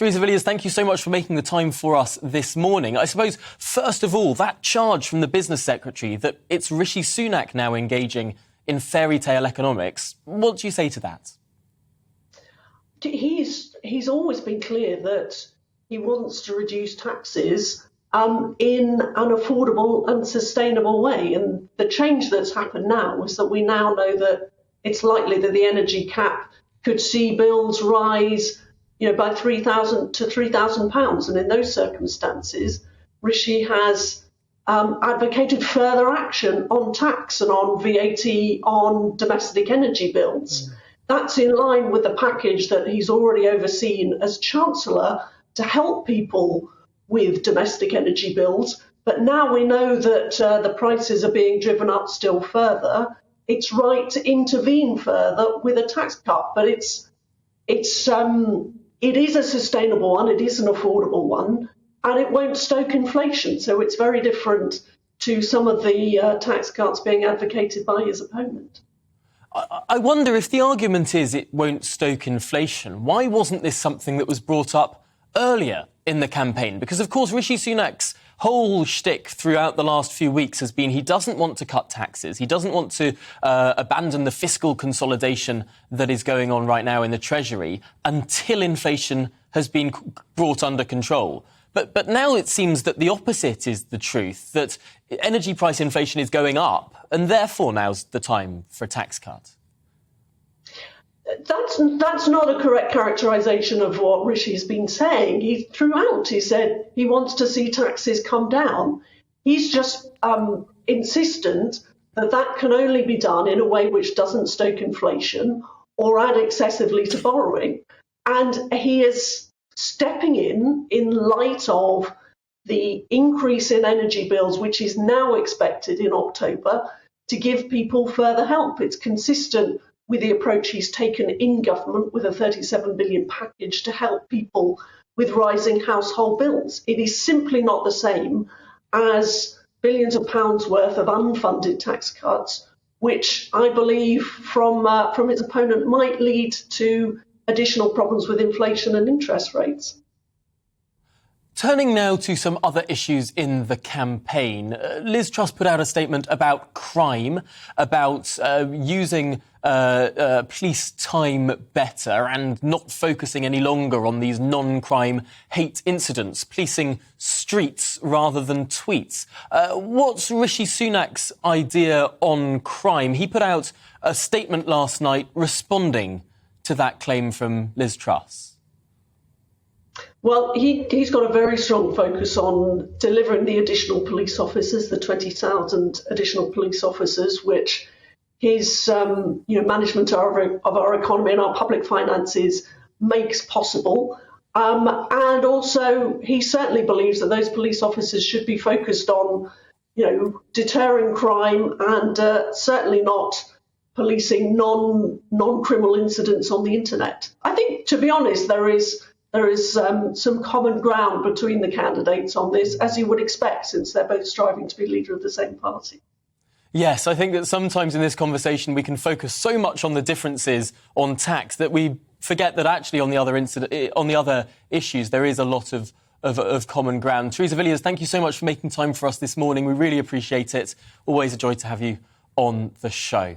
Theresa Villiers, thank you so much for making the time for us this morning. I suppose, first of all, that charge from the Business Secretary that it's Rishi Sunak now engaging in fairytale economics. What do you say to that? He's always been clear that he wants to reduce taxes in an affordable and sustainable way. And the change that's happened now is that we now know that it's likely that the energy cap could see bills rise by £3,000 to £3,000. And in those circumstances, Rishi has advocated further action on tax and on VAT on domestic energy bills. That's in line with the package that he's already overseen as Chancellor to help people with domestic energy bills. But now we know that the prices are being driven up still further. It's right to intervene further with a tax cut, but it is a sustainable one, it is an affordable one, and it won't stoke inflation. So it's very different to some of the tax cuts being advocated by his opponent. I wonder if the argument is it won't stoke inflation. Why wasn't this something that was brought up earlier in the campaign? Because, of course, Rishi Sunak's whole shtick throughout the last few weeks has been he doesn't want to cut taxes. He doesn't want to abandon the fiscal consolidation that is going on right now in the Treasury until inflation has been brought under control. But now it seems that the opposite is the truth, that energy price inflation is going up, and therefore now's the time for a tax cut. That's not a correct characterisation of what Rishi's been saying. He said he wants to see taxes come down. He's just insistent that that can only be done in a way which doesn't stoke inflation or add excessively to borrowing. And he is stepping in light of the increase in energy bills, which is now expected in October, to give people further help. It's consistent with the approach he's taken in government with a £37 billion package to help people with rising household bills. It is simply not the same as billions of pounds worth of unfunded tax cuts, which I believe from his opponent might lead to additional problems with inflation and interest rates. Turning now to some other issues in the campaign, Liz Truss put out a statement about crime, about using police time better and not focusing any longer on these non-crime hate incidents, policing streets rather than tweets. What's Rishi Sunak's idea on crime? He put out a statement last night responding to that claim from Liz Truss. Well, he's got a very strong focus on delivering the additional police officers, the 20,000 additional police officers, which his management of our economy and our public finances makes possible. And also, he certainly believes that those police officers should be focused on, deterring crime and certainly not policing non-criminal incidents on the internet. I think, to be honest, there is some common ground between the candidates on this, as you would expect, since they're both striving to be leader of the same party. Yes, I think that sometimes in this conversation we can focus so much on the differences on tax that we forget that actually on the other issues there is a lot of common ground. Theresa Villiers, thank you so much for making time for us this morning. We really appreciate it. Always a joy to have you on the show.